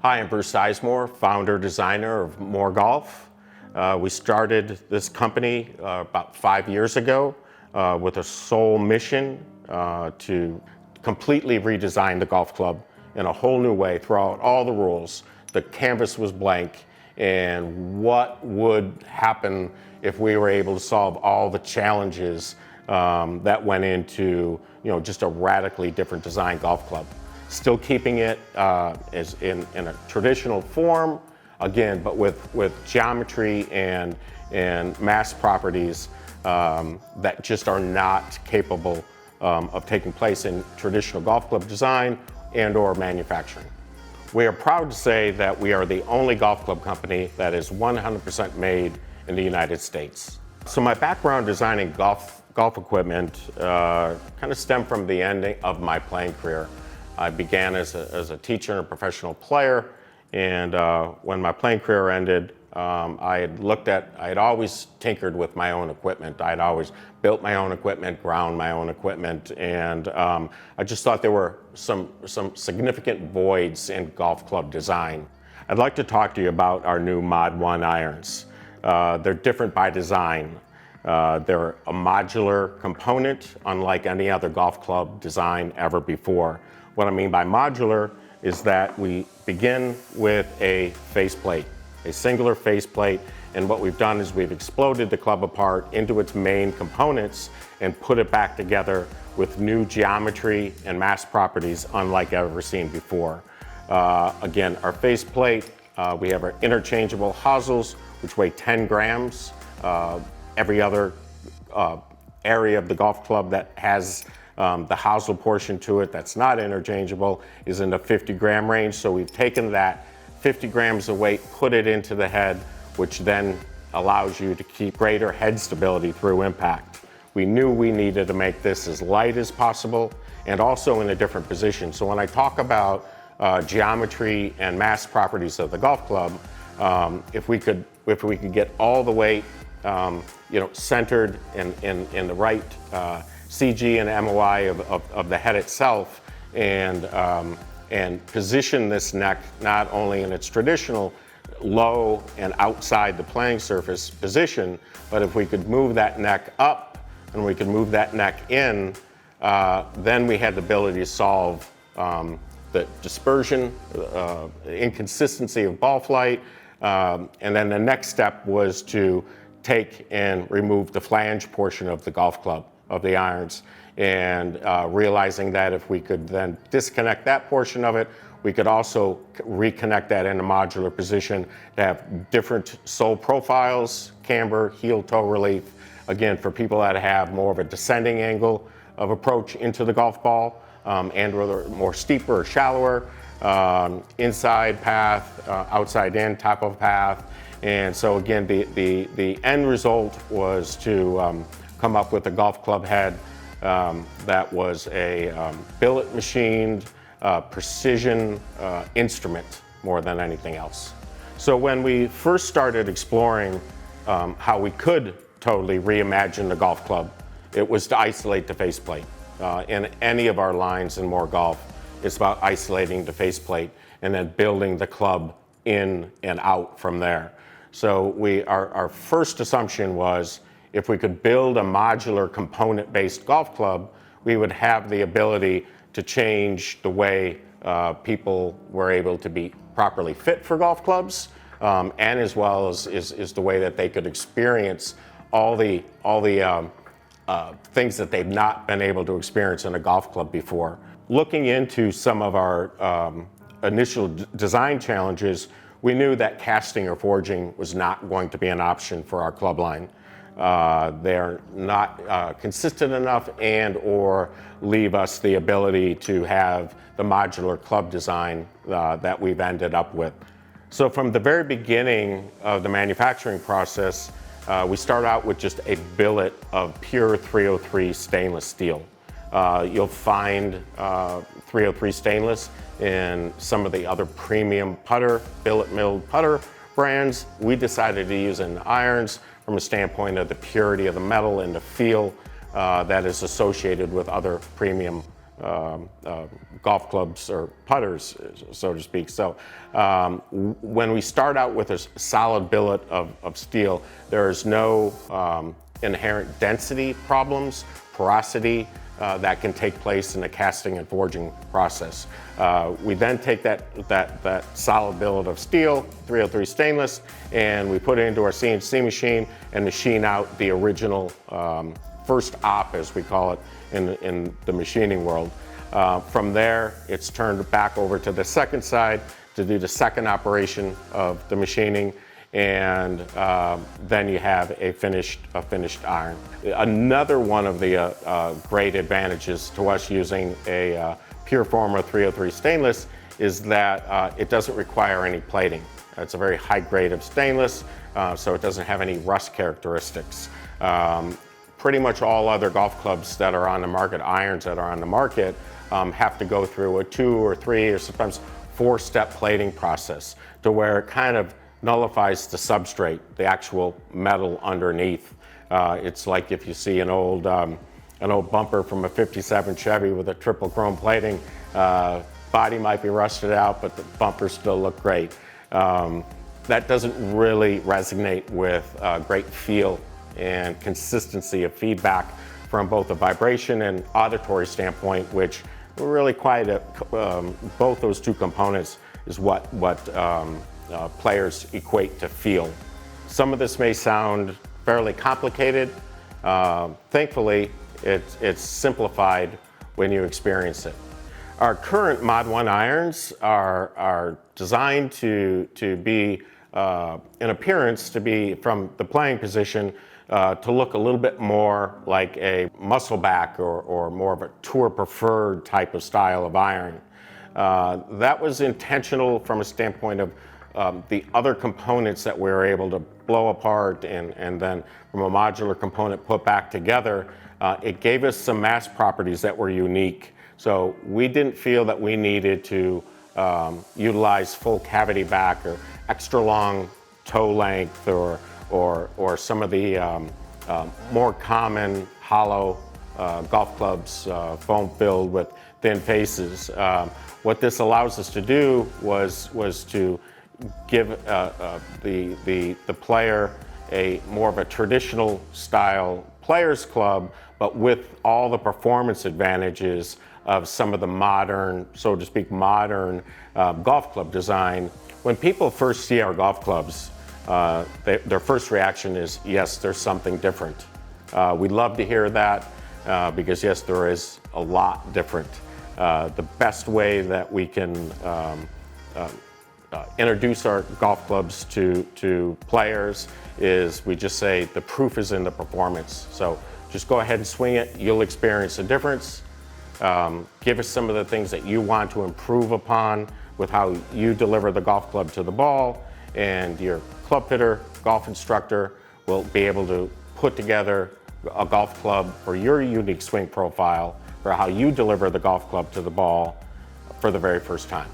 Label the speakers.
Speaker 1: Hi, I'm Bruce Sizemore, founder, designer of More Golf. We started this company about 5 years ago with a sole mission to completely redesign the golf club in a whole new way, throw out all the rules. The canvas was blank, and what would happen if we were able to solve all the challenges that went into just a radically different design golf club. Still keeping it as in a traditional form, again, but with geometry and mass properties that just are not capable of taking place in traditional golf club design and or manufacturing. We are proud to say that we are the only golf club company that is 100% made in the United States. So my background designing golf equipment kind of stemmed from the ending of my playing career. I began as a teacher and a professional player, and when my playing career ended, I had always tinkered with my own equipment. I had always built my own equipment, ground my own equipment, and I just thought there were some significant voids in golf club design. I'd like to talk to you about our new Mod 1 irons. They're different by design. They're a modular component, unlike any other golf club design ever before. What I mean by modular is that we begin with a faceplate, a singular faceplate, and what we've done is we've exploded the club apart into its main components and put it back together with new geometry and mass properties unlike ever seen before. Again, our faceplate, we have our interchangeable hosels, which weigh 10 grams. Every other area of the golf club that has the hosel portion to it that's not interchangeable is in the 50-gram range. So we've taken that 50 grams of weight, put it into the head, which then allows you to keep greater head stability through impact. We knew we needed to make this as light as possible and also in a different position. So when I talk about geometry and mass properties of the golf club, if we could get all the weight centered in the right CG and MOI of the head itself, and position this neck not only in its traditional low and outside the playing surface position, but if we could move that neck up and we could move that neck in, then we had the ability to solve the dispersion, inconsistency of ball flight, and then the next step was to take and remove the flange portion of the golf club, of the irons, and realizing that if we could then disconnect that portion of it, we could also reconnect that in a modular position to have different sole profiles, camber, heel toe relief, again, for people that have more of a descending angle of approach into the golf ball, and whether more steeper or shallower, inside path, outside in type of path. And so again, the end result was to come up with a golf club head that was a billet machined precision instrument more than anything else. So when we first started exploring how we could totally reimagine the golf club, it was to isolate the faceplate. In any of our lines in More Golf, it's about isolating the faceplate and then building the club in and out from there. So our first assumption was if we could build a modular component-based golf club, we would have the ability to change the way people were able to be properly fit for golf clubs, and as well as the way that they could experience all the things that they've not been able to experience in a golf club before. Looking into some of our initial design challenges, we knew that casting or forging was not going to be an option for our club line. They're not consistent enough and or leave us the ability to have the modular club design that we've ended up with. So from the very beginning of the manufacturing process, we start out with just a billet of pure 303 stainless steel. You'll find 303 stainless in some of the other premium putter, billet milled putter brands. We decided to use in irons from a standpoint of the purity of the metal and the feel that is associated with other premium golf clubs or putters, so to speak. So when we start out with a solid billet of steel, there is no inherent density problems, porosity that can take place in the casting and forging process. We then take that solid billet of steel, 303 stainless, and we put it into our CNC machine and machine out the original first op, as we call it in the machining world. From there, it's turned back over to the second side to do the second operation of the machining, and then you have a finished iron. Another one of the great advantages to us using a pure form of 303 stainless is that it doesn't require any plating. It's a very high grade of stainless, so it doesn't have any rust characteristics. Pretty much all other golf clubs that are on the market, irons that are on the market, have to go through a 2 or 3 or sometimes 4-step plating process to where it kind of nullifies the substrate, the actual metal underneath. It's like if you see an old bumper from a '57 Chevy with a triple chrome plating, body might be rusted out, but the bumpers still look great. That doesn't really resonate with great feel and consistency of feedback from both a vibration and auditory standpoint, which really both those two components is what players equate to feel. Some of this may sound fairly complicated. Thankfully, it's simplified when you experience it. Our current Mod 1 irons are designed to be, in appearance, to be from the playing position to look a little bit more like a muscle back or more of a tour preferred type of style of iron. That was intentional from a standpoint of the other components that we were able to blow apart and then from a modular component put back together. It gave us some mass properties that were unique. So we didn't feel that we needed to utilize full cavity back or extra long toe length or some of the more common hollow golf clubs, foam filled with thin faces. What this allows us to do was to give the player a more of a traditional style player's club, but with all the performance advantages of some of the modern, so to speak, modern golf club design. When people first see our golf clubs, their first reaction is, yes, there's something different. We'd love to hear that because yes, there is a lot different. The best way that we can introduce our golf clubs to players is we just say the proof is in the performance. So just go ahead and swing it. You'll experience a difference. Give us some of the things that you want to improve upon with how you deliver the golf club to the ball, and your club fitter, golf instructor will be able to put together a golf club for your unique swing profile for how you deliver the golf club to the ball for the very first time.